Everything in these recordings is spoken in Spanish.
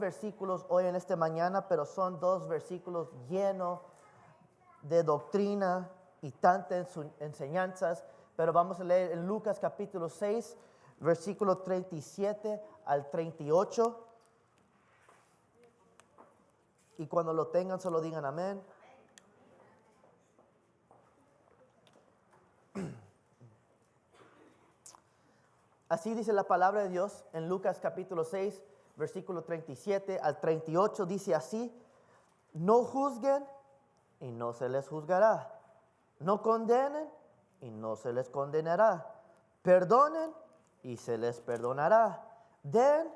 versículos hoy en esta mañana, pero son 2 versículos llenos de doctrina y tantas enseñanzas. Pero vamos a leer en Lucas capítulo 6, versículo 37 al 38. Y cuando lo tengan, solo digan amén. Así dice la palabra de Dios en Lucas capítulo 6, versículo 37 al 38. Dice así: no juzguen y no se les juzgará. No condenen y no se les condenará. Perdonen y se les perdonará. Den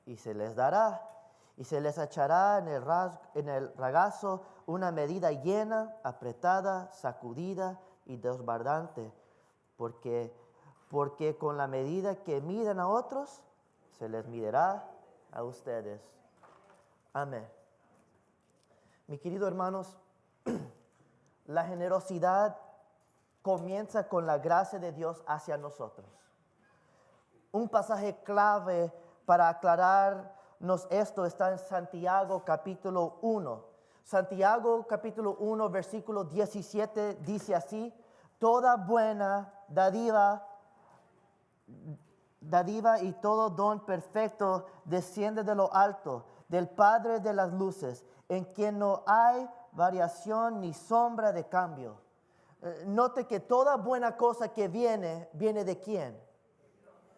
y se les dará. Y se les echará en el regazo una medida llena, apretada, sacudida y desbordante. Porque con la medida que miden a otros, se les medirá a ustedes. Amén. Mis queridos hermanos, la generosidad comienza con la gracia de Dios hacia nosotros. Un pasaje clave para aclararnos esto está en Santiago capítulo 1. Santiago capítulo 1, versículo 17 dice así: toda buena dádiva y todo don perfecto desciende de lo alto, del Padre de las luces, en quien no hay variación ni sombra de cambio. Note que toda buena cosa que viene de ¿quién?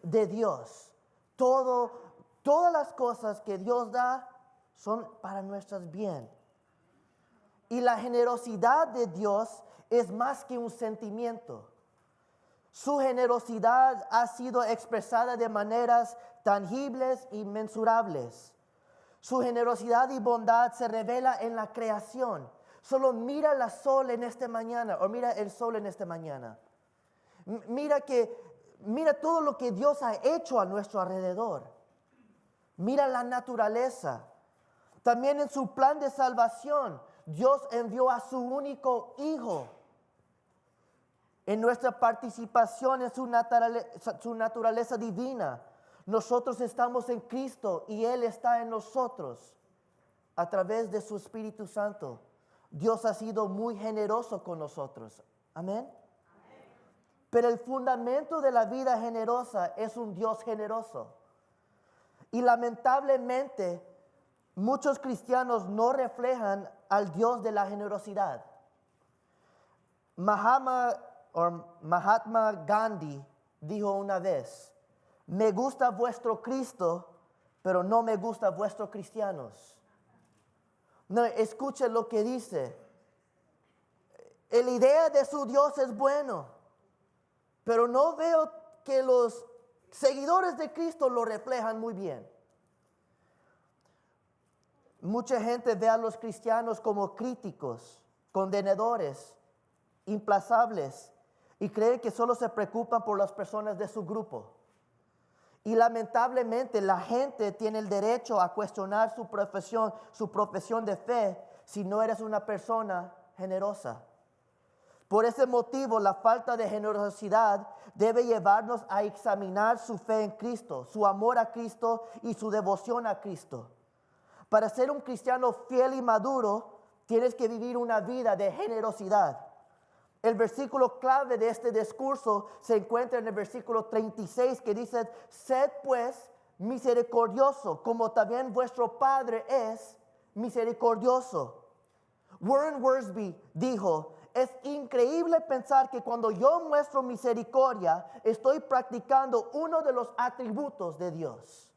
De Dios. Todas las cosas que Dios da son para nuestros bien. Y la generosidad de Dios es más que un sentimiento. Su generosidad ha sido expresada de maneras tangibles y mensurables. Su generosidad y bondad se revela en la creación. Solo mira el sol en esta mañana. Mira todo lo que Dios ha hecho a nuestro alrededor. Mira la naturaleza. También en su plan de salvación, Dios envió a su único Hijo. En nuestra participación en su naturaleza divina, nosotros estamos en Cristo y Él está en nosotros a través de su Espíritu Santo. Dios ha sido muy generoso con nosotros. Amén. Pero el fundamento de la vida generosa es un Dios generoso. Y lamentablemente, muchos cristianos no reflejan al Dios de la generosidad. Mahatma Gandhi dijo una vez: me gusta vuestro Cristo, pero no me gusta vuestros cristianos. No, escuche lo que dice. La idea de su Dios es bueno, pero no veo que los seguidores de Cristo lo reflejan muy bien. Mucha gente ve a los cristianos como críticos, condenadores, implacables, y cree que solo se preocupan por las personas de su grupo. Y lamentablemente la gente tiene el derecho a cuestionar su profesión de fe si no eres una persona generosa. Por ese motivo, la falta de generosidad debe llevarnos a examinar su fe en Cristo, su amor a Cristo y su devoción a Cristo. Para ser un cristiano fiel y maduro, tienes que vivir una vida de generosidad. El versículo clave de este discurso se encuentra en el versículo 36, que dice: sed pues misericordioso, como también vuestro Padre es misericordioso. Warren Wiersbe dijo: es increíble pensar que cuando yo muestro misericordia, estoy practicando uno de los atributos de Dios.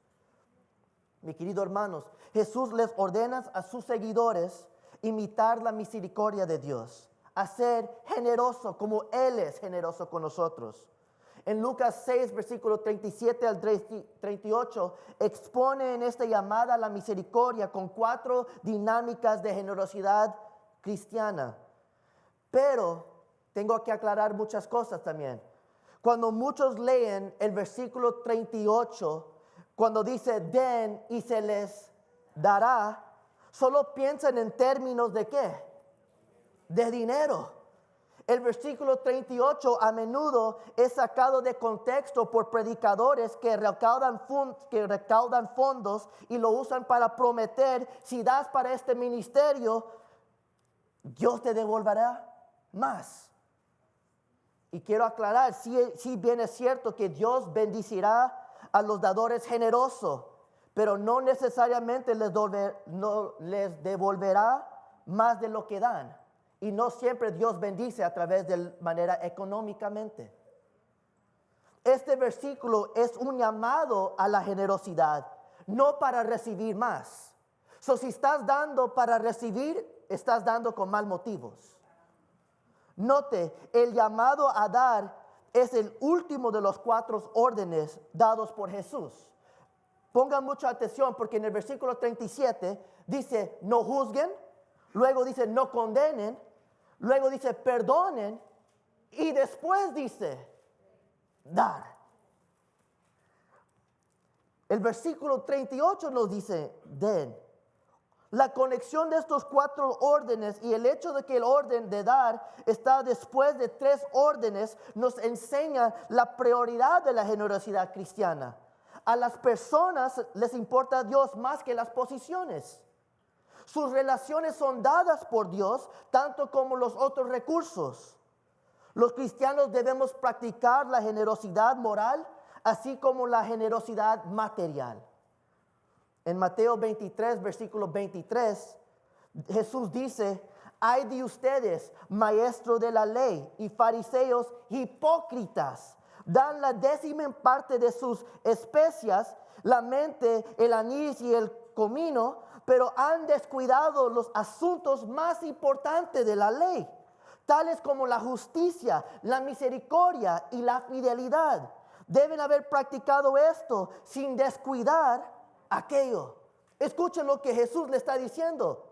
Mis queridos hermanos, Jesús les ordena a sus seguidores imitar la misericordia de Dios, a ser generoso como Él es generoso con nosotros. En Lucas 6, versículo 37 al 38, expone en esta llamada a la misericordia con 4 dinámicas de generosidad cristiana. Pero tengo que aclarar muchas cosas también. Cuando muchos leen el versículo 38, cuando dice den y se les dará, solo piensan en términos de ¿qué? De dinero. El versículo 38 a menudo es sacado de contexto por predicadores que recaudan fondos y lo usan para prometer, si das para este ministerio, Dios te devolverá más. Y quiero aclarar, sí bien es cierto que Dios bendecirá a los dadores generosos, pero no necesariamente les devolverá más de lo que dan. Y no siempre Dios bendice a través de manera económicamente. Este versículo es un llamado a la generosidad, no para recibir más. Si estás dando para recibir, estás dando con mal motivos. Note, el llamado a dar es el último de los 4 órdenes dados por Jesús. Pongan mucha atención porque en el versículo 37 dice no juzguen, luego dice no condenen, luego dice perdonen y después dice dar. El versículo 38 nos dice den. La conexión de estos 4 órdenes y el hecho de que el orden de dar está después de 3 órdenes nos enseña la prioridad de la generosidad cristiana. A las personas les importa a Dios más que las posiciones. Sus relaciones son dadas por Dios tanto como los otros recursos. Los cristianos debemos practicar la generosidad moral así como la generosidad material. En Mateo 23, versículo 23, Jesús dice, ay de ustedes, maestros de la ley y fariseos hipócritas, dan la 10ª parte de sus especias, la mente, el anís y el comino, pero han descuidado los asuntos más importantes de la ley, tales como la justicia, la misericordia y la fidelidad. Deben haber practicado esto sin descuidar aquello. Escuchen lo que Jesús le está diciendo.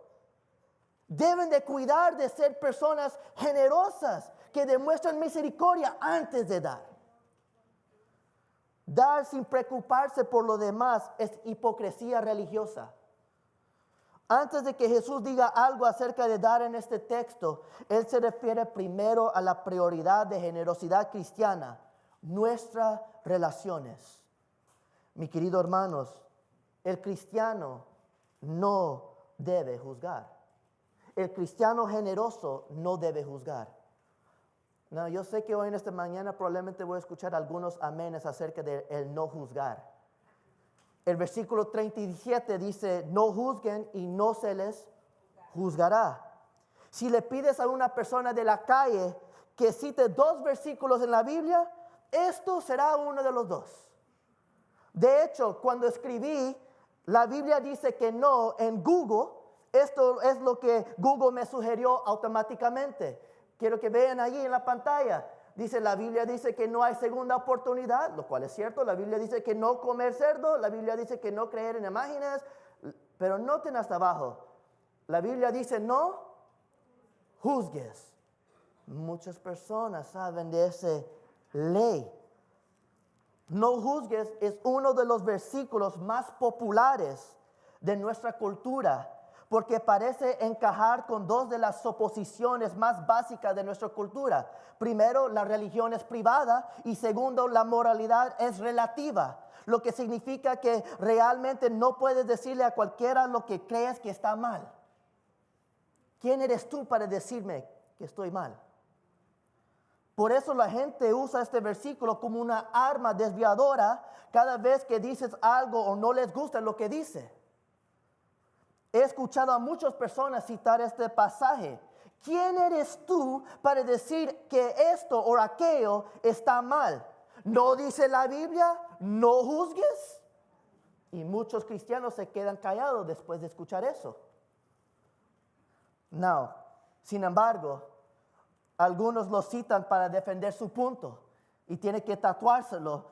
Deben de cuidar de ser personas generosas que demuestran misericordia antes de dar. Dar sin preocuparse por lo demás es hipocresía religiosa. Antes de que Jesús diga algo acerca de dar en este texto, Él se refiere primero a la prioridad de generosidad cristiana, nuestras relaciones. Mi querido hermanos, el cristiano no debe juzgar. El cristiano generoso no debe juzgar. No, yo sé que hoy en esta mañana probablemente voy a escuchar algunos amenes acerca de el no juzgar. El versículo 37 dice, no juzguen y no se les juzgará. Si le pides a una persona de la calle que cite 2 versículos en la Biblia, esto será uno de los 2. De hecho, cuando escribí, la Biblia dice que no en Google. Esto es lo que Google me sugirió automáticamente. Quiero que vean allí en la pantalla. Dice, la Biblia dice que no hay segunda oportunidad, lo cual es cierto. La Biblia dice que no comer cerdo. La Biblia dice que no creer en imágenes. Pero noten hasta abajo. La Biblia dice no juzgues. Muchas personas saben de esa ley. No juzgues es uno de los versículos más populares de nuestra cultura, porque parece encajar con 2 de las suposiciones más básicas de nuestra cultura. Primero, la religión es privada y segundo, la moralidad es relativa, lo que significa que realmente no puedes decirle a cualquiera lo que crees que está mal. ¿Quién eres tú para decirme que estoy mal? Por eso la gente usa este versículo como una arma desviadora cada vez que dices algo o no les gusta lo que dice. He escuchado a muchas personas citar este pasaje. ¿Quién eres tú para decir que esto o aquello está mal? ¿No dice la Biblia, no juzgues? Y muchos cristianos se quedan callados después de escuchar eso. No, sin embargo, algunos lo citan para defender su punto y tienen que tatuárselo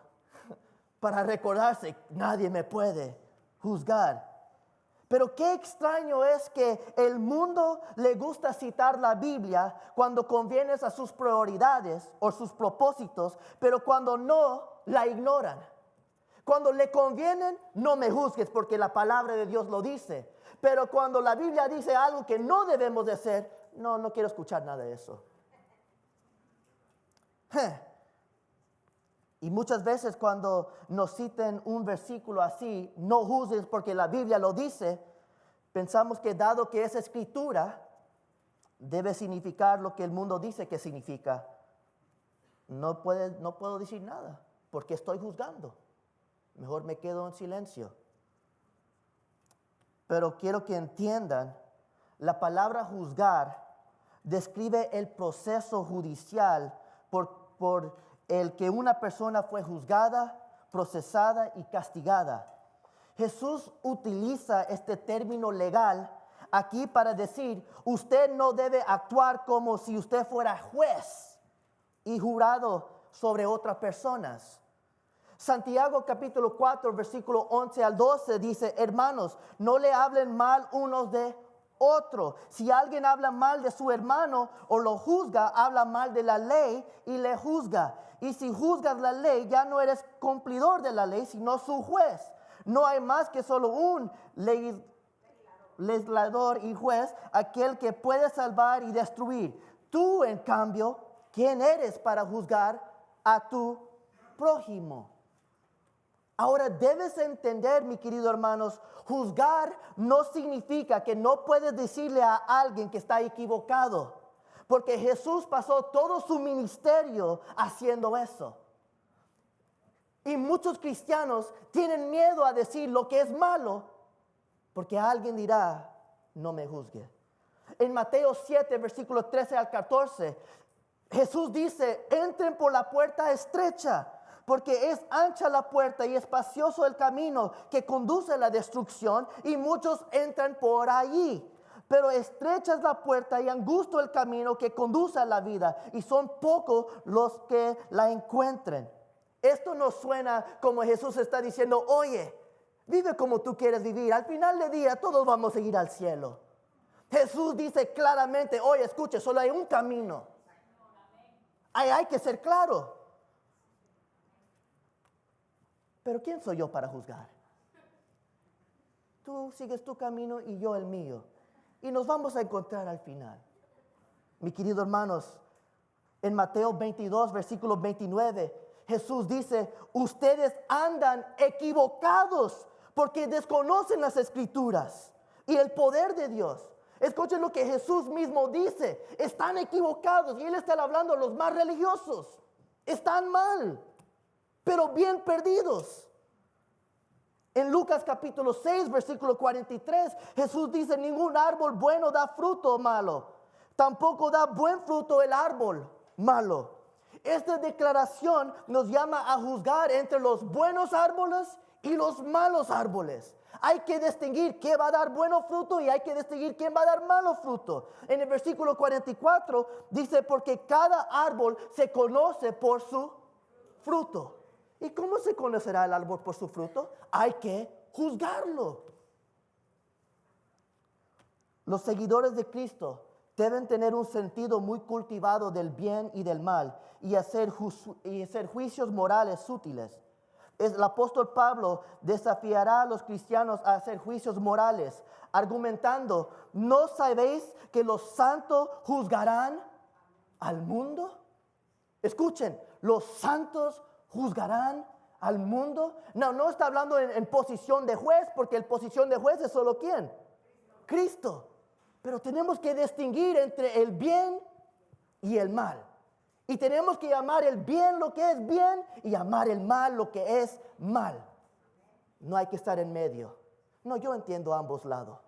para recordarse, nadie me puede juzgar. Pero qué extraño es que el mundo le gusta citar la Biblia cuando conviene a sus prioridades o sus propósitos, pero cuando no, la ignoran. Cuando le convienen, no me juzgues porque la palabra de Dios lo dice. Pero cuando la Biblia dice algo que no debemos de hacer, no quiero escuchar nada de eso. Y muchas veces cuando nos citen un versículo así, no juzgues porque la Biblia lo dice, pensamos que dado que es escritura, debe significar lo que el mundo dice que significa. No puedo decir nada porque estoy juzgando. Mejor me quedo en silencio. Pero quiero que entiendan, la palabra juzgar describe el proceso judicial por el que una persona fue juzgada, procesada y castigada. Jesús utiliza este término legal aquí para decir, usted no debe actuar como si usted fuera juez y jurado sobre otras personas. Santiago capítulo 4, versículo 11 al 12 dice, hermanos, no le hablen mal unos de otros. Si alguien habla mal de su hermano o lo juzga, habla mal de la ley y le juzga. Y si juzgas la ley, ya no eres cumplidor de la ley, sino su juez. No hay más que solo un legislador y juez, aquel que puede salvar y destruir. Tú, en cambio, ¿quién eres para juzgar a tu prójimo? Ahora debes entender, mi querido hermanos, juzgar no significa que no puedes decirle a alguien que está equivocado, porque Jesús pasó todo su ministerio haciendo eso. Y muchos cristianos tienen miedo a decir lo que es malo, porque alguien dirá, no me juzgue. En Mateo 7, versículos 13 al 14, Jesús dice, entren por la puerta estrecha, porque es ancha la puerta y espacioso el camino que conduce a la destrucción, y muchos entran por allí. Pero estrecha es la puerta y angosto el camino que conduce a la vida, y son pocos los que la encuentren. Esto nos suena como Jesús está diciendo, oye, vive como tú quieres vivir. Al final del día todos vamos a ir al cielo. Jesús dice claramente, oye, escuche, solo hay un camino. Hay que ser claro. Pero ¿quién soy yo para juzgar? Tú sigues tu camino y yo el mío. Y nos vamos a encontrar al final. Mi queridos hermanos, en Mateo 22, versículo 29, Jesús dice, ustedes andan equivocados porque desconocen las escrituras y el poder de Dios. Escuchen lo que Jesús mismo dice. Están equivocados. Y Él está hablando a los más religiosos. Están mal, pero bien perdidos. En Lucas capítulo 6, versículo 43, Jesús dice, ningún árbol bueno da fruto malo. Tampoco da buen fruto el árbol malo. Esta declaración nos llama a juzgar entre los buenos árboles y los malos árboles. Hay que distinguir qué va a dar bueno fruto y hay que distinguir quién va a dar malo fruto. En el versículo 44 dice, porque cada árbol se conoce por su fruto. ¿Y cómo se conocerá el árbol por su fruto? Hay que juzgarlo. Los seguidores de Cristo deben tener un sentido muy cultivado del bien y del mal y hacer juicios morales sutiles. El apóstol Pablo desafiará a los cristianos a hacer juicios morales, argumentando, ¿no sabéis que los santos juzgarán al mundo? Escuchen, los santos juzgarán al mundo. No está hablando en posición de juez, porque en posición de juez es solo ¿quién? Cristo. Pero tenemos que distinguir entre el bien y el mal. Y tenemos que llamar el bien lo que es bien y llamar el mal lo que es mal. No hay que estar en medio. No, yo entiendo ambos lados.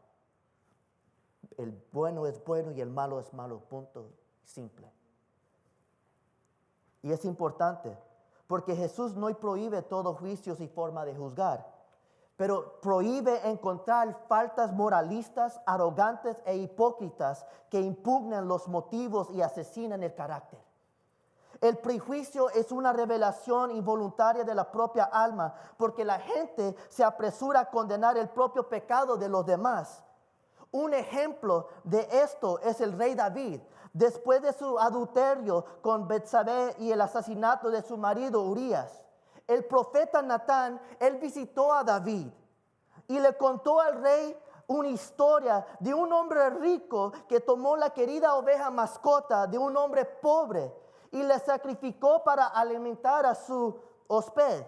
El bueno es bueno y el malo es malo. Punto. Simple. Y es importante, porque Jesús no prohíbe todo juicios y forma de juzgar, pero prohíbe encontrar faltas moralistas, arrogantes e hipócritas que impugnan los motivos y asesinan el carácter. El prejuicio es una revelación involuntaria de la propia alma, porque la gente se apresura a condenar el propio pecado de los demás. Un ejemplo de esto es el rey David. Después de su adulterio con Betsabé y el asesinato de su marido Urías, el profeta Natán, él visitó a David y le contó al rey una historia de un hombre rico que tomó la querida oveja mascota de un hombre pobre y le sacrificó para alimentar a su huésped.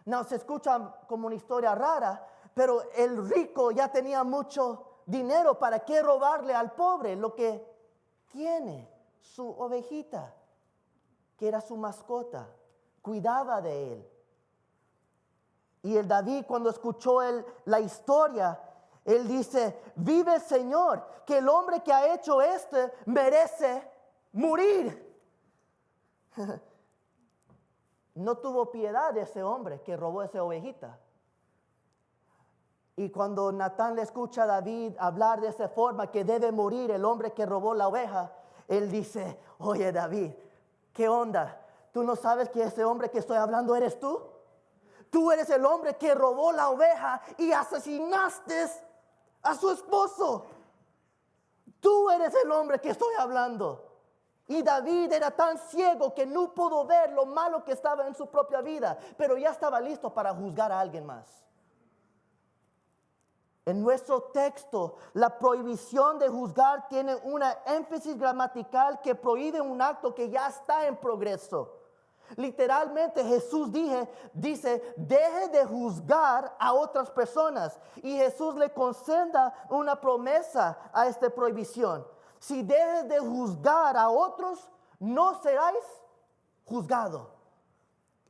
No se escucha como una historia rara, pero el rico ya tenía mucho dinero. ¿Para qué robarle al pobre lo que tiene? Su ovejita, que era su mascota, cuidaba de él. Y el David, cuando escuchó la historia, él dice: vive el Señor, que el hombre que ha hecho esto merece morir. No tuvo piedad de ese hombre que robó esa ovejita. Y cuando Natán le escucha a David hablar de esa forma, que debe morir el hombre que robó la oveja, él dice: oye David, ¿qué onda? ¿Tú no sabes que ese hombre que estoy hablando eres tú? Tú eres el hombre que robó la oveja y asesinaste a su esposo. Tú eres el hombre que estoy hablando. Y David era tan ciego que no pudo ver lo malo que estaba en su propia vida, pero ya estaba listo para juzgar a alguien más. En nuestro texto, la prohibición de juzgar tiene una énfasis gramatical que prohíbe un acto que ya está en progreso. Literalmente Jesús dice, deje de juzgar a otras personas. Y Jesús le conceda una promesa a esta prohibición. Si dejes de juzgar a otros, no seráis juzgado.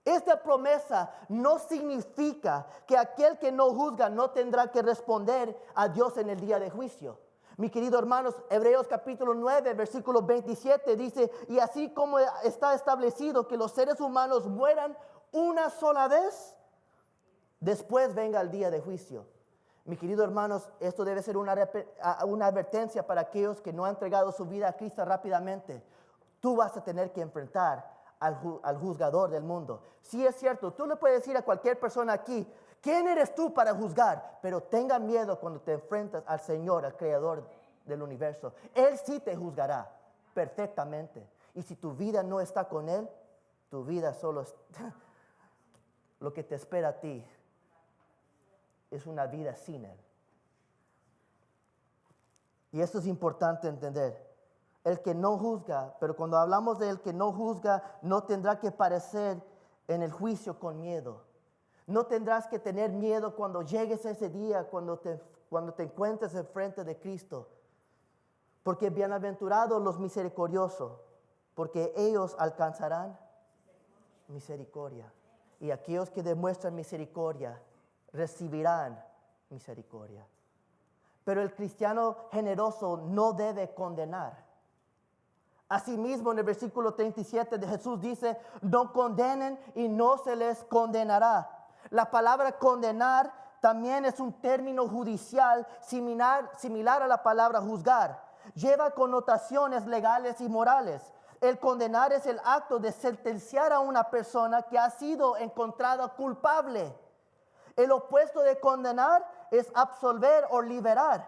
Esta promesa no significa que aquel que no juzga no tendrá que responder a Dios en el día de juicio. Mi querido hermanos, Hebreos capítulo 9, versículo 27 dice: y así como está establecido que los seres humanos mueran una sola vez, después venga el día de juicio. Mi querido hermanos, esto debe ser una advertencia para aquellos que no han entregado su vida a Cristo rápidamente. Tú vas a tener que enfrentar al juzgador del mundo. Sí, es cierto, tú le puedes decir a cualquier persona aquí: ¿quién eres tú para juzgar? Pero tenga miedo cuando te enfrentas al Señor, al Creador del universo. Él sí te juzgará perfectamente. Y si tu vida no está con Él, tu vida solo es lo que te espera a ti es una vida sin Él. Y esto es importante entender. El que no juzga, pero cuando hablamos de el que no juzga, no tendrá que parecer en el juicio con miedo. No tendrás que tener miedo cuando llegues a ese día, cuando te encuentres enfrente de Cristo. Porque bienaventurados los misericordiosos, porque ellos alcanzarán misericordia. Y aquellos que demuestran misericordia recibirán misericordia. Pero el cristiano generoso no debe condenar. Asimismo, en el versículo 37 de Jesús dice: no condenen y no se les condenará. La palabra condenar también es un término judicial similar a la palabra juzgar. Lleva connotaciones legales y morales. El condenar es el acto de sentenciar a una persona que ha sido encontrada culpable. El opuesto de condenar es absolver o liberar.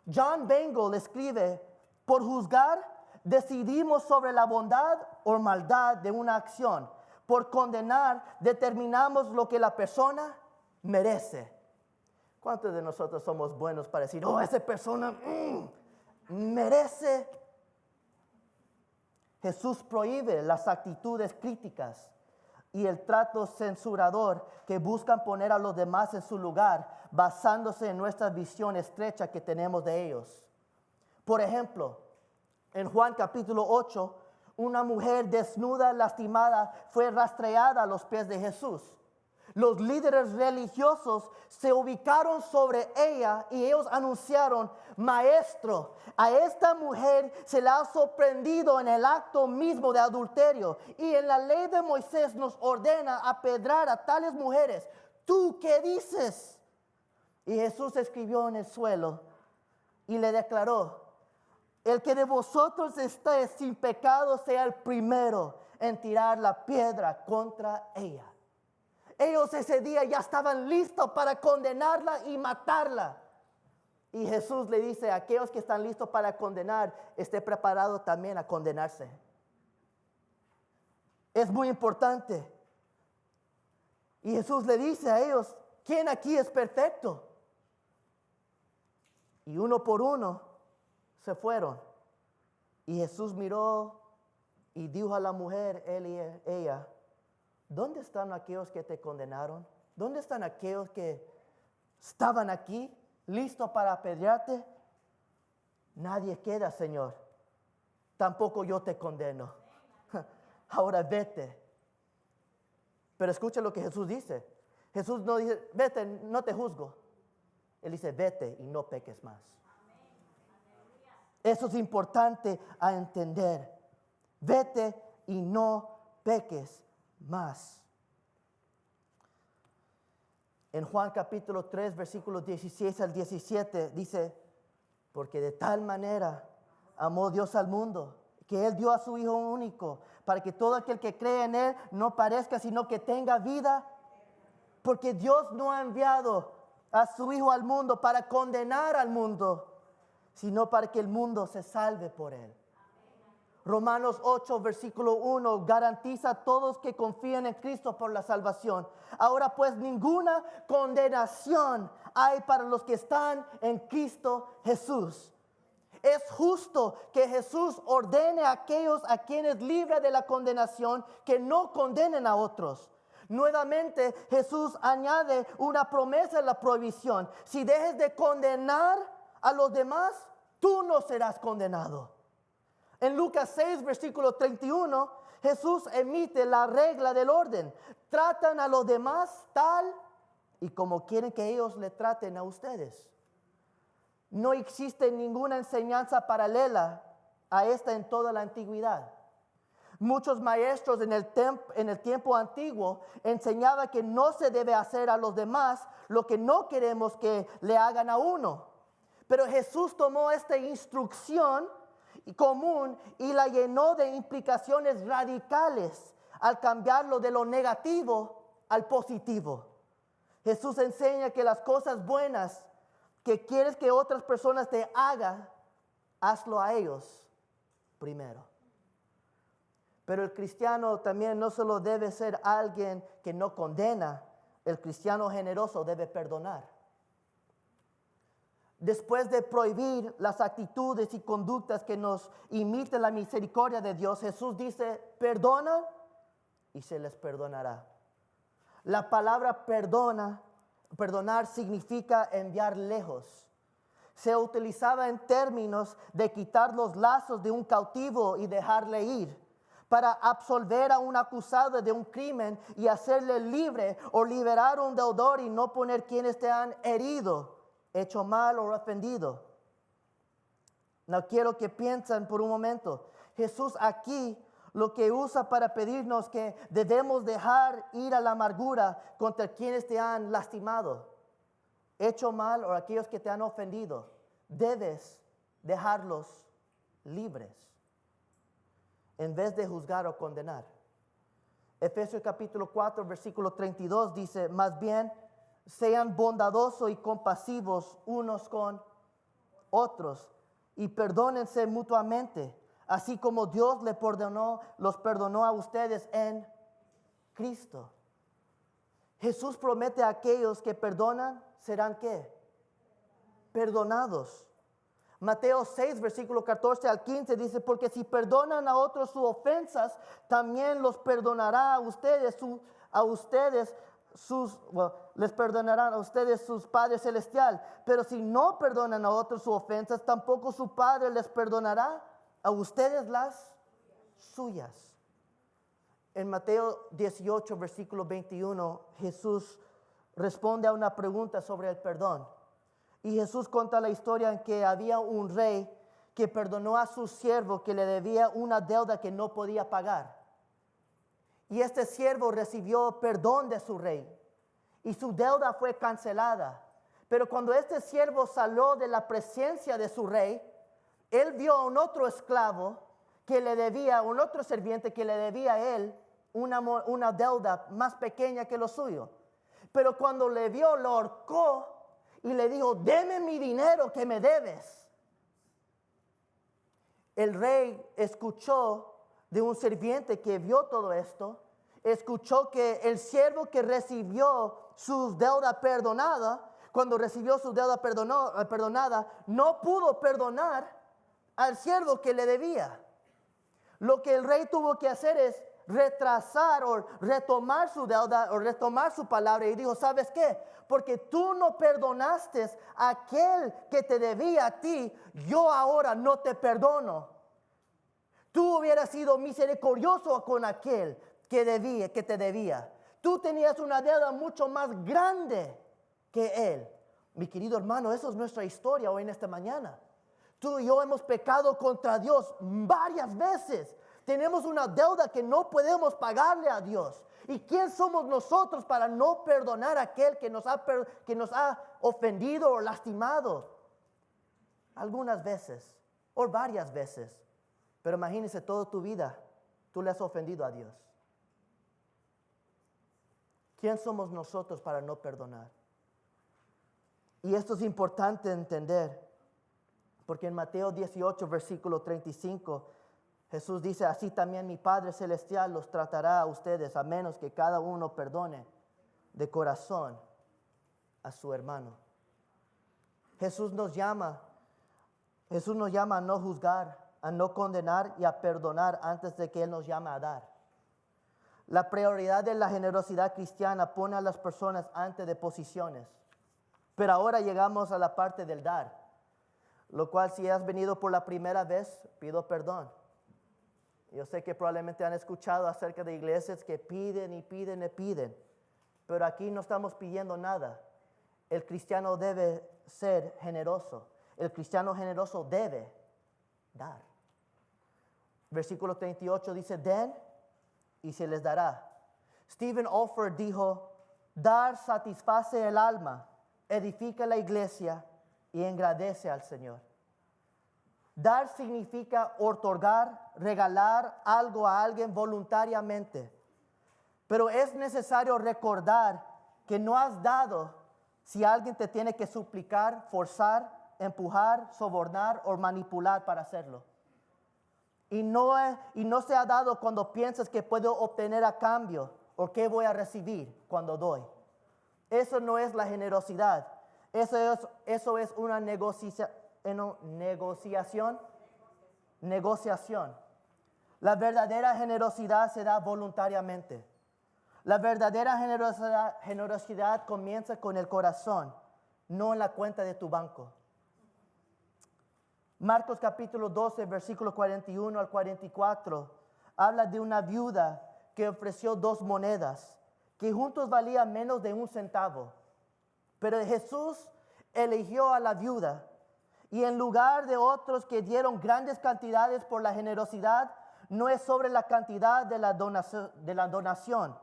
John Bengal escribe: por juzgar decidimos sobre la bondad o maldad de una acción. Por condenar determinamos lo que la persona merece. ¿Cuántos de nosotros somos buenos para decir: oh, esa persona merece? Jesús prohíbe las actitudes críticas y el trato censurador que buscan poner a los demás en su lugar, basándose en nuestra visión estrecha que tenemos de ellos. Por ejemplo, en Juan capítulo 8, una mujer desnuda, lastimada, fue rastreada a los pies de Jesús. Los líderes religiosos se ubicaron sobre ella y ellos anunciaron: maestro, a esta mujer se la ha sorprendido en el acto mismo de adulterio, y en la ley de Moisés nos ordena apedrear a tales mujeres. ¿Tú qué dices? Y Jesús escribió en el suelo y le declaró: el que de vosotros esté sin pecado sea el primero en tirar la piedra contra ella. Ellos ese día ya estaban listos para condenarla y matarla. Y Jesús le dice a aquellos que están listos para condenar: esté preparado también a condenarse. Es muy importante. Y Jesús le dice a ellos: ¿quién aquí es perfecto? Y uno por uno se fueron. Y Jesús miró Y dijo a la mujer, él y ella, ¿dónde están aquellos que te condenaron? ¿Dónde están aquellos que estaban aquí, listos para apedrearte? Nadie queda, Señor. Tampoco yo te condeno. Ahora vete. Pero escucha lo que Jesús dice. Jesús no dice, vete, no te juzgo. Él dice, vete y no peques más. Eso es importante a entender. Vete y no peques más. En Juan capítulo 3, versículos 16 al 17, dice, porque de tal manera amó Dios al mundo, que Él dio a su Hijo único, para que todo aquel que cree en Él no parezca, sino que tenga vida. Porque Dios no ha enviado a su Hijo al mundo para condenar al mundo, sino para que el mundo se salve por Él. Romanos 8, versículo 1, garantiza a todos que confían en Cristo por la salvación. Ahora pues ninguna condenación hay para los que están en Cristo Jesús. Es justo que Jesús ordene a aquellos a quienes libre de la condenación que no condenen a otros. Nuevamente Jesús añade una promesa en la prohibición. Si dejes de condenar a los demás, tú no serás condenado. En Lucas 6, versículo 31, Jesús emite la regla del orden. Tratan a los demás tal y como quieren que ellos le traten a ustedes. No existe ninguna enseñanza paralela a esta en toda la antigüedad. Muchos maestros en el tiempo antiguo enseñaban que no se debe hacer a los demás lo que no queremos que le hagan a uno. Pero Jesús tomó esta instrucción común y la llenó de implicaciones radicales al cambiarlo de lo negativo al positivo. Jesús enseña que las cosas buenas que quieres que otras personas te hagan, hazlo a ellos primero. Pero el cristiano también no solo debe ser alguien que no condena, el cristiano generoso debe perdonar. Después de prohibir las actitudes y conductas que nos imiten la misericordia de Dios, Jesús dice, perdona y se les perdonará. La palabra perdonar significa enviar lejos. Se utilizaba en términos de quitar los lazos de un cautivo y dejarle ir, para absolver a un acusado de un crimen y hacerle libre, o liberar a un deudor y no poner quienes te han herido, hecho mal o ofendido. No quiero que piensen por un momento. Jesús aquí lo que usa para pedirnos que debemos dejar ir a la amargura contra quienes te han lastimado, hecho mal o aquellos que te han ofendido. Debes dejarlos libres en vez de juzgar o condenar. Efesios capítulo 4, versículo 32 dice, más bien, sean bondadosos y compasivos unos con otros y perdónense mutuamente, así como Dios los perdonó a ustedes en Cristo. Jesús promete a aquellos que perdonan, serán ¿qué? Perdonados. Mateo 6, versículo 14 al 15 dice, porque si perdonan a otros sus ofensas, también los perdonará a ustedes, les perdonarán a ustedes sus Padre Celestial. Pero si no perdonan a otros sus ofensas, tampoco su Padre les perdonará a ustedes las suyas. En Mateo 18, versículo 21, Jesús responde a una pregunta sobre el perdón. Y Jesús cuenta la historia en que había un rey que perdonó a su siervo que le debía una deuda que no podía pagar. Y este siervo recibió perdón de su rey y su deuda fue cancelada. Pero cuando este siervo salió de la presencia de su rey, él vio a un otro esclavo que le debía, un otro sirviente que le debía a él una deuda más pequeña que lo suyo. Pero cuando le vio, lo ahorcó y le dijo, deme mi dinero que me debes. El rey escuchó de un sirviente que vio todo esto, escuchó que el siervo que recibió su deuda perdonada, cuando recibió su deuda perdonada, no pudo perdonar al siervo que le debía. Lo que el rey tuvo que hacer es retrasar o retomar su deuda o retomar su palabra y dijo, ¿sabes qué? Porque tú no perdonaste a aquel que te debía a ti, yo ahora no te perdono. Tú hubieras sido misericordioso con aquel que te debía. Tú tenías una deuda mucho más grande que él. Mi querido hermano, eso es nuestra historia hoy en esta mañana. Tú y yo hemos pecado contra Dios varias veces. Tenemos una deuda que no podemos pagarle a Dios. ¿Y quién somos nosotros para no perdonar a aquel que nos ha ofendido o lastimado? Algunas veces o varias veces. Pero imagínense toda tu vida, tú le has ofendido a Dios. ¿Quién somos nosotros para no perdonar? Y esto es importante entender, porque en Mateo 18, versículo 35, Jesús dice, así también mi Padre Celestial los tratará a ustedes, a menos que cada uno perdone de corazón a su hermano. Jesús nos llama a no juzgar, a no condenar y a perdonar antes de que Él nos llame a dar. La prioridad de la generosidad cristiana pone a las personas antes de posiciones. Pero ahora llegamos a la parte del dar, lo cual si has venido por la primera vez, pido perdón. Yo sé que probablemente han escuchado acerca de iglesias que piden y piden y piden, pero aquí no estamos pidiendo nada. El cristiano debe ser generoso. El cristiano generoso debe dar. Versículo 38 dice, den y se les dará. Stephen Olford dijo, dar satisface el alma, edifica la iglesia y engrandece al Señor. Dar significa otorgar, regalar algo a alguien voluntariamente. Pero es necesario recordar que no has dado si alguien te tiene que suplicar, forzar, empujar, sobornar o manipular para hacerlo. Y no se ha dado cuando piensas que puedo obtener a cambio o qué voy a recibir cuando doy. Eso no es la generosidad. Eso es una negociación. La verdadera generosidad se da voluntariamente. La verdadera generosidad comienza con el corazón, no en la cuenta de tu banco. Marcos capítulo 12, versículo 41 al 44, habla de una viuda que ofreció 2 monedas, que juntos valían menos de 1 centavo. Pero Jesús eligió a la viuda, y en lugar de otros que dieron grandes cantidades por la generosidad, no es sobre la cantidad de la donación.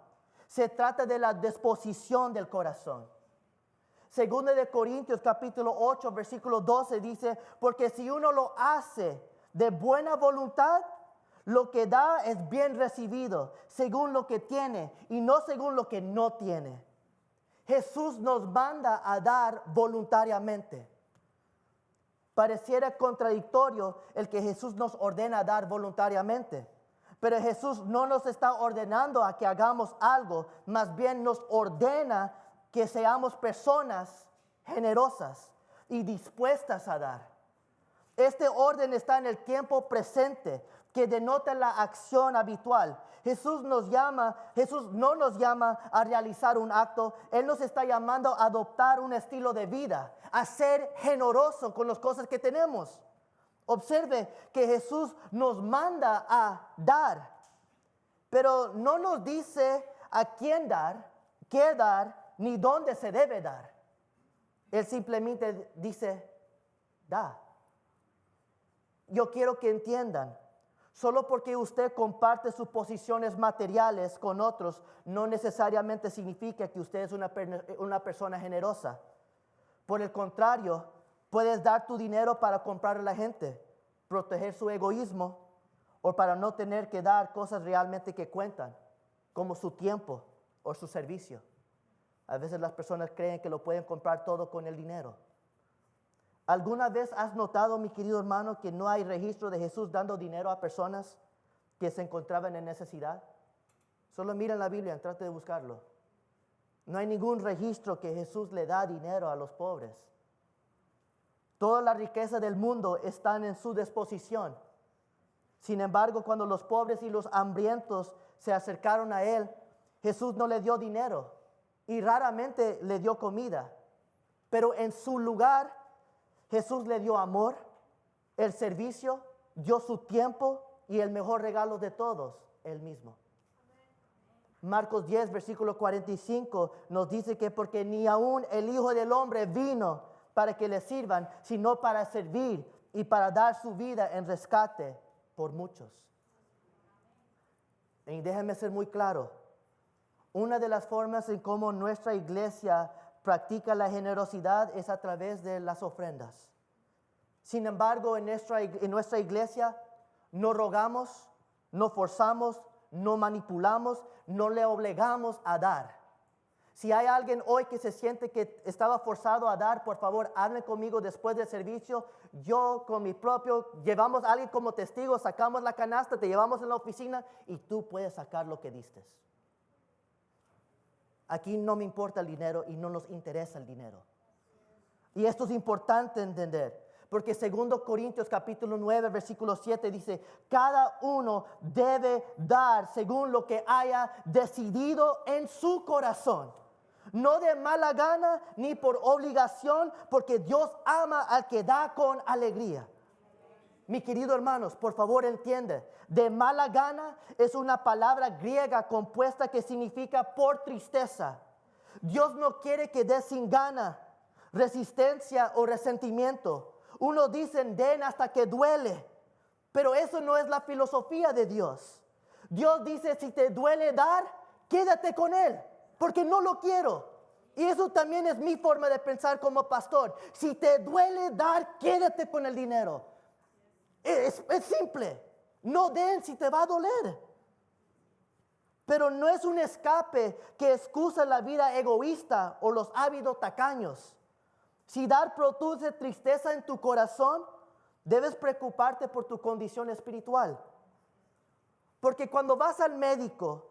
Se trata de la disposición del corazón. Segunda de Corintios capítulo 8 versículo 12 dice, porque si uno lo hace de buena voluntad, lo que da es bien recibido, según lo que tiene y no según lo que no tiene. Jesús nos manda a dar voluntariamente. Pareciera contradictorio el que Jesús nos ordena a dar voluntariamente. Pero Jesús no nos está ordenando a que hagamos algo, más bien nos ordena que seamos personas generosas y dispuestas a dar. Este orden está en el tiempo presente, que denota la acción habitual. Jesús no nos llama a realizar un acto, Él nos está llamando a adoptar un estilo de vida, a ser generoso con las cosas que tenemos. Observe que Jesús nos manda a dar, pero no nos dice a quién dar, qué dar, ni dónde se debe dar. Él simplemente dice, da. Yo quiero que entiendan, solo porque usted comparte sus posiciones materiales con otros, no necesariamente significa que usted es una persona generosa. Por el contrario, puedes dar tu dinero para comprar a la gente, proteger su egoísmo, o para no tener que dar cosas realmente que cuentan, como su tiempo o su servicio. A veces las personas creen que lo pueden comprar todo con el dinero. ¿Alguna vez has notado, mi querido hermano, que no hay registro de Jesús dando dinero a personas que se encontraban en necesidad? Solo mira en la Biblia, trate de buscarlo. No hay ningún registro que Jesús le da dinero a los pobres. Toda la riqueza del mundo está en su disposición. Sin embargo, cuando los pobres y los hambrientos se acercaron a él, Jesús no le dio dinero y raramente le dio comida. Pero en su lugar, Jesús le dio amor, el servicio, dio su tiempo y el mejor regalo de todos, él mismo. Marcos 10, versículo 45 nos dice que porque ni aún el Hijo del Hombre vino para que le sirvan, sino para servir y para dar su vida en rescate por muchos. Y déjenme ser muy claro, una de las formas en cómo nuestra iglesia practica la generosidad es a través de las ofrendas. Sin embargo, en nuestra iglesia no rogamos, no forzamos, no manipulamos, no le obligamos a dar. Si hay alguien hoy que se siente que estaba forzado a dar, por favor, hablen conmigo después del servicio. Yo con mi propio, llevamos a alguien como testigo, sacamos la canasta, te llevamos en la oficina y tú puedes sacar lo que diste. Aquí no me importa el dinero y no nos interesa el dinero. Y esto es importante entender. Porque 2 Corintios capítulo 9, versículo 7 dice, cada uno debe dar según lo que haya decidido en su corazón. No de mala gana ni por obligación, porque Dios ama al que da con alegría. Mi querido hermanos, por favor entiende, de mala gana es una palabra griega compuesta que significa por tristeza. Dios no quiere que des sin gana, resistencia o resentimiento. Unos dicen den hasta que duele, pero eso no es la filosofía de Dios. Dios dice si te duele dar, quédate con él, porque no lo quiero. Y eso también es mi forma de pensar como pastor. Si te duele dar, quédate con el dinero. Es simple, no den si te va a doler. Pero no es un escape que excusa la vida egoísta o los hábitos tacaños. Si dar produce tristeza en tu corazón, debes preocuparte por tu condición espiritual. Porque cuando vas al médico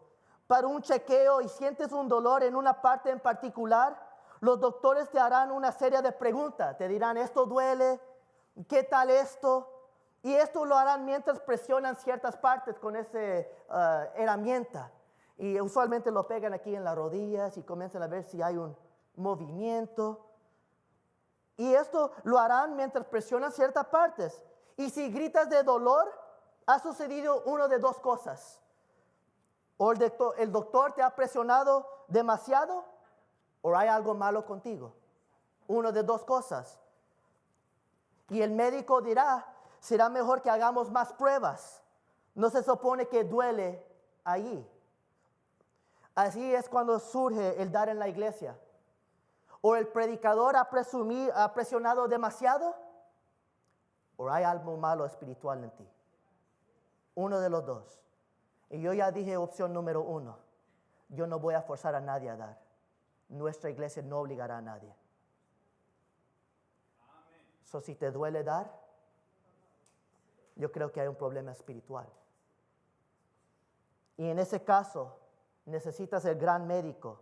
para un chequeo y sientes un dolor en una parte en particular, los doctores te harán una serie de preguntas. Te dirán, ¿esto duele? ¿Qué tal esto? Y esto lo harán mientras presionan ciertas partes con esa herramienta. Y usualmente lo pegan aquí en las rodillas y comienzan a ver si hay un movimiento. Y esto lo harán mientras presionan ciertas partes. Y si gritas de dolor, ha sucedido una de dos cosas. O el doctor te ha presionado demasiado, o hay algo malo contigo. Una de dos cosas. Y el médico dirá, será mejor que hagamos más pruebas. No se supone que duele allí. Así es cuando surge el dar en la iglesia. O el predicador ha presionado demasiado, o hay algo malo espiritual en ti. Uno de los dos. Y yo ya dije opción número 1. Yo no voy a forzar a nadie a dar. Nuestra iglesia no obligará a nadie. So, si te duele dar, yo creo que hay un problema espiritual. Y en ese caso, necesitas el gran médico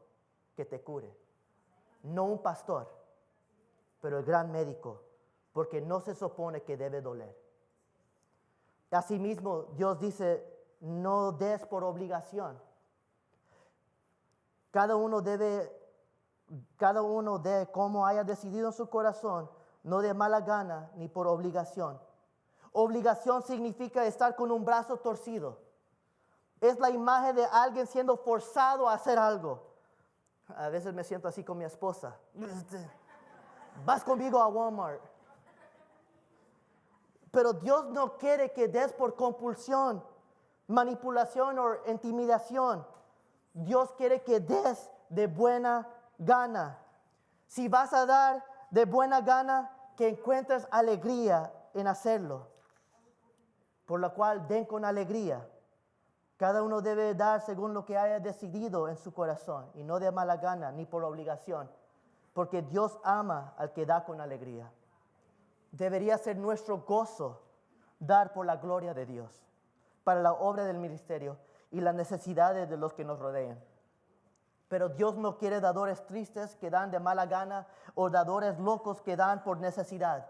que te cure. No un pastor, pero el gran médico, porque no se supone que debe doler. Asimismo, Dios dice, no des por obligación. Cada uno debe como haya decidido en su corazón, no de mala gana ni por obligación. Obligación significa estar con un brazo torcido. Es la imagen de alguien siendo forzado a hacer algo. A veces me siento así con mi esposa. Vas conmigo a Walmart. Pero Dios no quiere que des por compulsión, manipulación o intimidación. Dios quiere que des de buena gana. Si vas a dar de buena gana, que encuentres alegría en hacerlo. Por lo cual den con alegría. Cada uno debe dar según lo que haya decidido en su corazón y no de mala gana ni por obligación, porque Dios ama al que da con alegría. Debería ser nuestro gozo dar por la gloria de Dios, para la obra del ministerio y las necesidades de los que nos rodean. Pero Dios no quiere dadores tristes que dan de mala gana o dadores locos que dan por necesidad.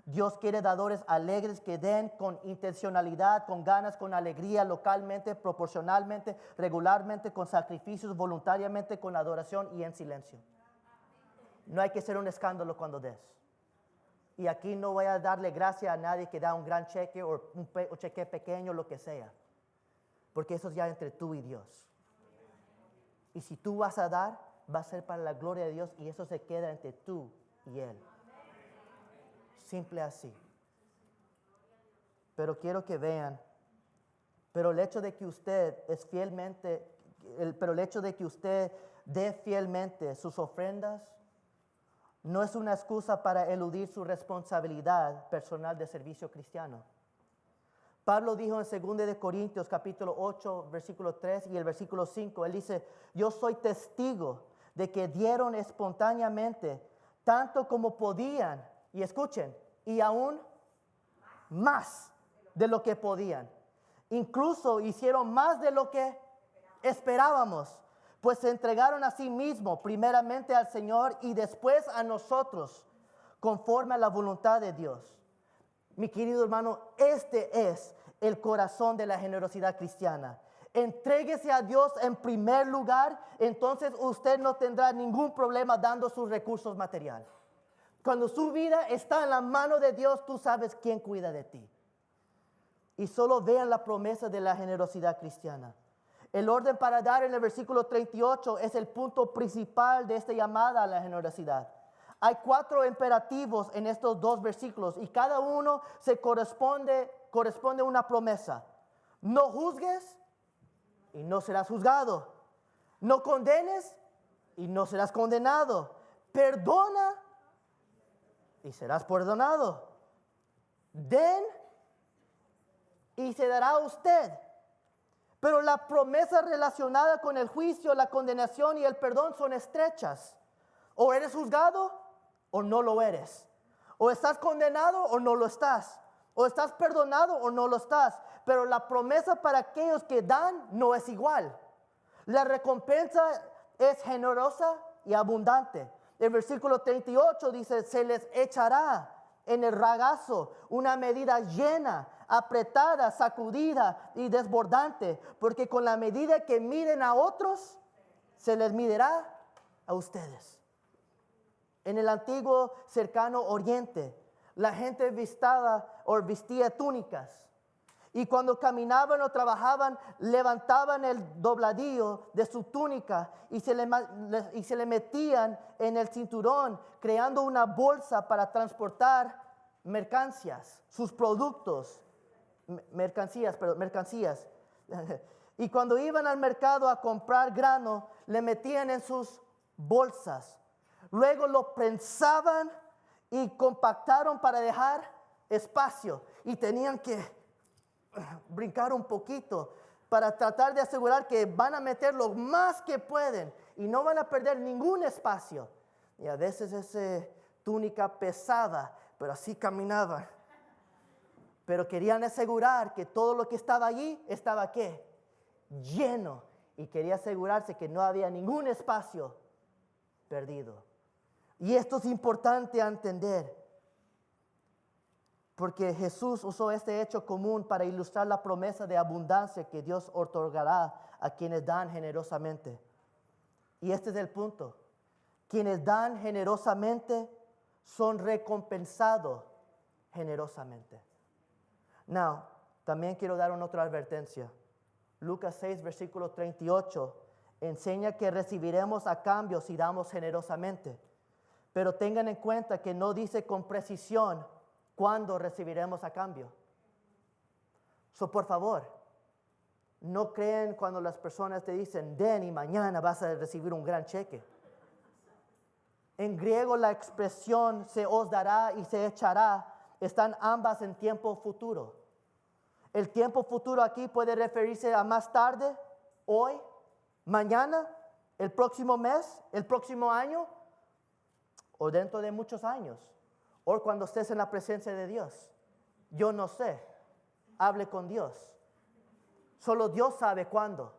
Dios quiere dadores alegres que den con intencionalidad, con ganas, con alegría, localmente, proporcionalmente, regularmente, con sacrificios, voluntariamente, con adoración y en silencio. No hay que ser un escándalo cuando des. Y aquí no voy a darle gracias a nadie que da un gran cheque o un cheque pequeño, lo que sea. Porque eso es ya entre tú y Dios. Y si tú vas a dar, va a ser para la gloria de Dios y eso se queda entre tú y Él. Simple así. Pero quiero que vean, pero el hecho de que usted es fielmente, pero el hecho de que usted dé fielmente sus ofrendas, no es una excusa para eludir su responsabilidad personal de servicio cristiano. Pablo dijo en 2 de Corintios capítulo 8, versículo 3 y el versículo 5, él dice, yo soy testigo de que dieron espontáneamente tanto como podían, y escuchen, y aún más de lo que podían. Incluso hicieron más de lo que esperábamos, pues se entregaron a sí mismos, primeramente al Señor y después a nosotros, conforme a la voluntad de Dios. Mi querido hermano, este es el corazón de la generosidad cristiana. Entréguese a Dios en primer lugar, entonces usted no tendrá ningún problema dando sus recursos materiales. Cuando su vida está en la mano de Dios, tú sabes quién cuida de ti. Y solo vean la promesa de la generosidad cristiana. El orden para dar en el versículo 38 es el punto principal de esta llamada a la generosidad. Hay 4 imperativos en estos 2 versículos y cada uno se corresponde a una promesa. No juzgues y no serás juzgado. No condenes y no serás condenado. Perdona y serás perdonado. Den y se dará a usted. Pero la promesa relacionada con el juicio, la condenación y el perdón son estrechas. O eres juzgado o no lo eres. O estás condenado o no lo estás. O estás perdonado o no lo estás. Pero la promesa para aquellos que dan no es igual. La recompensa es generosa y abundante. El versículo 38 dice, se les echará en el regazo una medida llena, apretada, sacudida y desbordante, porque con la medida que miden a otros, se les medirá a ustedes. En el antiguo cercano oriente, la gente vestía túnicas. Y cuando caminaban o trabajaban, levantaban el dobladillo de su túnica y se le metían en el cinturón, creando una bolsa para transportar mercancías, sus productos, mercancías. Y cuando iban al mercado a comprar grano, le metían en sus bolsas. Luego lo prensaban y compactaron para dejar espacio. Y tenían que brincar un poquito para tratar de asegurar que van a meter lo más que pueden y no van a perder ningún espacio. Y a veces esa túnica pesada, pero así caminaban. Pero querían asegurar que todo lo que estaba allí estaba ¿qué? Lleno. Y quería asegurarse que no había ningún espacio perdido. Y esto es importante a entender. Porque Jesús usó este hecho común para ilustrar la promesa de abundancia que Dios otorgará a quienes dan generosamente. Y este es el punto. Quienes dan generosamente son recompensados generosamente. Now, también quiero dar una otra advertencia. Lucas 6, versículo 38, enseña que recibiremos a cambio si damos generosamente. Pero tengan en cuenta que no dice con precisión cuándo recibiremos a cambio. Por favor, no creen cuando las personas te dicen, den y mañana vas a recibir un gran cheque. En griego la expresión se os dará y se echará están ambas en tiempo futuro. El tiempo futuro aquí puede referirse a más tarde, hoy, mañana, el próximo mes, el próximo año o dentro de muchos años. O cuando estés en la presencia de Dios. Yo no sé. Hable con Dios. Solo Dios sabe cuándo.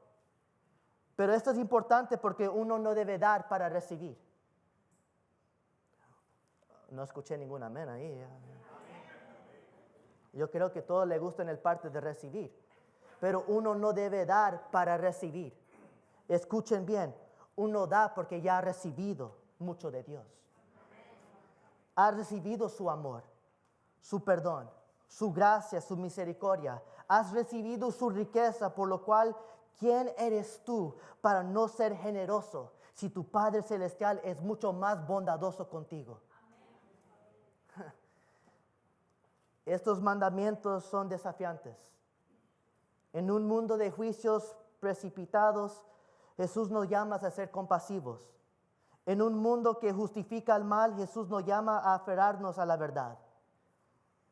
Pero esto es importante porque uno no debe dar para recibir. No escuché ningún amén ahí. Yo creo que a todos les gusta en el parte de recibir. Pero uno no debe dar para recibir. Escuchen bien, uno da porque ya ha recibido mucho de Dios. Ha recibido su amor, su perdón, su gracia, su misericordia. Has recibido su riqueza, por lo cual, ¿quién eres tú para no ser generoso si tu Padre Celestial es mucho más bondadoso contigo? Estos mandamientos son desafiantes. En un mundo de juicios precipitados, Jesús nos llama a ser compasivos. En un mundo que justifica el mal, Jesús nos llama a aferrarnos a la verdad.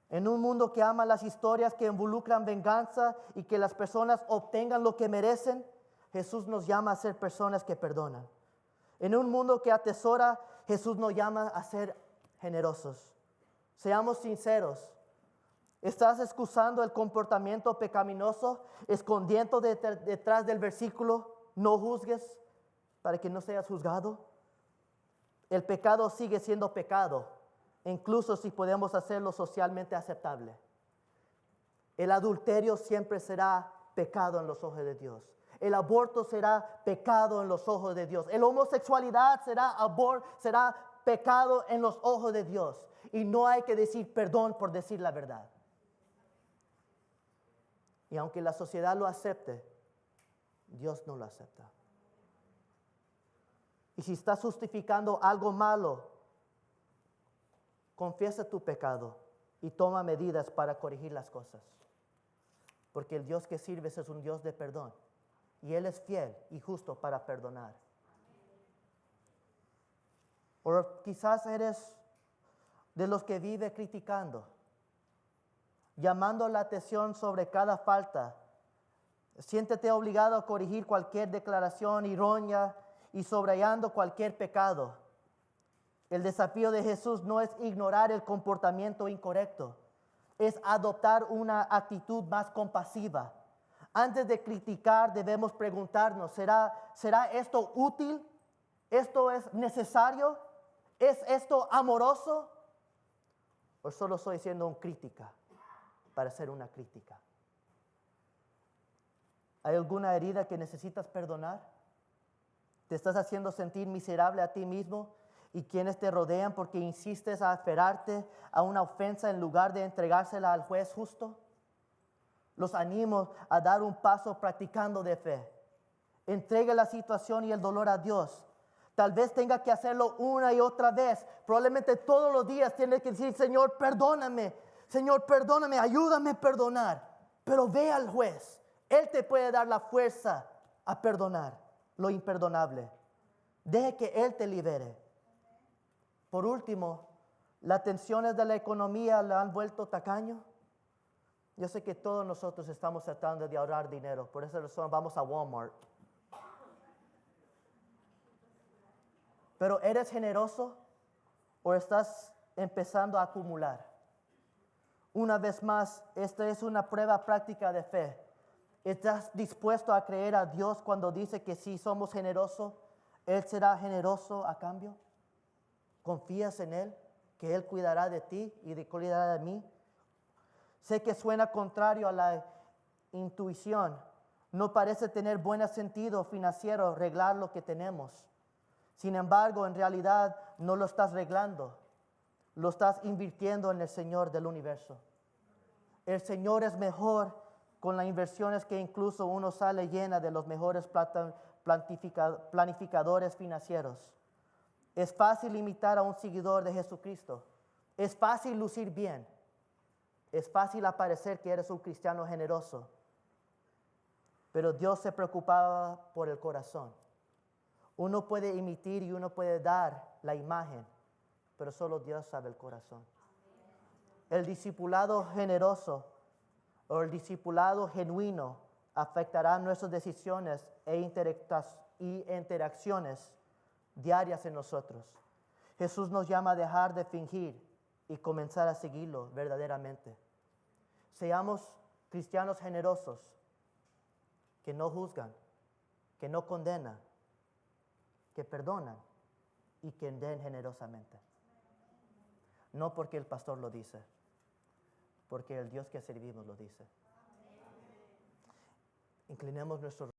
En un mundo que ama las historias que involucran venganza y que las personas obtengan lo que merecen, Jesús nos llama a ser personas que perdonan. En un mundo que atesora, Jesús nos llama a ser generosos. Seamos sinceros. ¿Estás excusando el comportamiento pecaminoso, escondiendo detrás del versículo, no juzgues para que no seas juzgado? El pecado sigue siendo pecado, incluso si podemos hacerlo socialmente aceptable. El adulterio siempre será pecado en los ojos de Dios. El aborto será pecado en los ojos de Dios. La homosexualidad será pecado en los ojos de Dios. Y no hay que decir perdón por decir la verdad. Y aunque la sociedad lo acepte, Dios no lo acepta. Y si estás justificando algo malo, confiesa tu pecado y toma medidas para corregir las cosas. Porque el Dios que sirves es un Dios de perdón. Y Él es fiel y justo para perdonar. O quizás eres de los que vive criticando, llamando la atención sobre cada falta. Siéntete obligado a corregir cualquier declaración errónea y subrayando cualquier pecado. El desafío de Jesús no es ignorar el comportamiento incorrecto, es adoptar una actitud más compasiva. Antes de criticar debemos preguntarnos, ¿será esto útil? ¿Esto es necesario? ¿Es esto amoroso? ¿O solo estoy siendo una crítica para hacer una crítica? ¿Hay alguna herida que necesitas perdonar? ¿Te estás haciendo sentir miserable a ti mismo y quienes te rodean porque insistes a aferrarte a una ofensa en lugar de entregársela al juez justo? Los animo a dar un paso practicando de fe. Entregue la situación y el dolor a Dios. Tal vez tenga que hacerlo una y otra vez. Probablemente todos los días tiene que decir, Señor, perdóname, ayúdame a perdonar. Pero ve al juez. Él te puede dar la fuerza a perdonar lo imperdonable. Deje que Él te libere. Por último, las tensiones de la economía le han vuelto tacaño. Yo sé que todos nosotros estamos tratando de ahorrar dinero. Por esa razón vamos a Walmart. Pero ¿eres generoso o estás empezando a acumular? Una vez más, esta es una prueba práctica de fe. ¿Estás dispuesto a creer a Dios cuando dice que si somos generosos, Él será generoso a cambio? ¿Confías en Él, que Él cuidará de ti y cuidará de mí? Sé que suena contrario a la intuición. No parece tener buen sentido financiero arreglar lo que tenemos. Sin embargo, en realidad no lo estás arreglando. Lo estás invirtiendo en el Señor del universo. El Señor es mejor con las inversiones que incluso uno sale llena de los mejores planificadores financieros. Es fácil imitar a un seguidor de Jesucristo. Es fácil lucir bien. Es fácil aparecer que eres un cristiano generoso. Pero Dios se preocupaba por el corazón. Uno puede imitar y uno puede dar la imagen, pero solo Dios sabe el corazón. El discipulado generoso o el discipulado genuino afectará nuestras decisiones e interacciones diarias en nosotros. Jesús nos llama a dejar de fingir y comenzar a seguirlo verdaderamente. Seamos cristianos generosos, que no juzgan, que no condenan, que perdonan y que den generosamente. No porque el pastor lo dice, porque el Dios que servimos lo dice. Inclinemos nuestros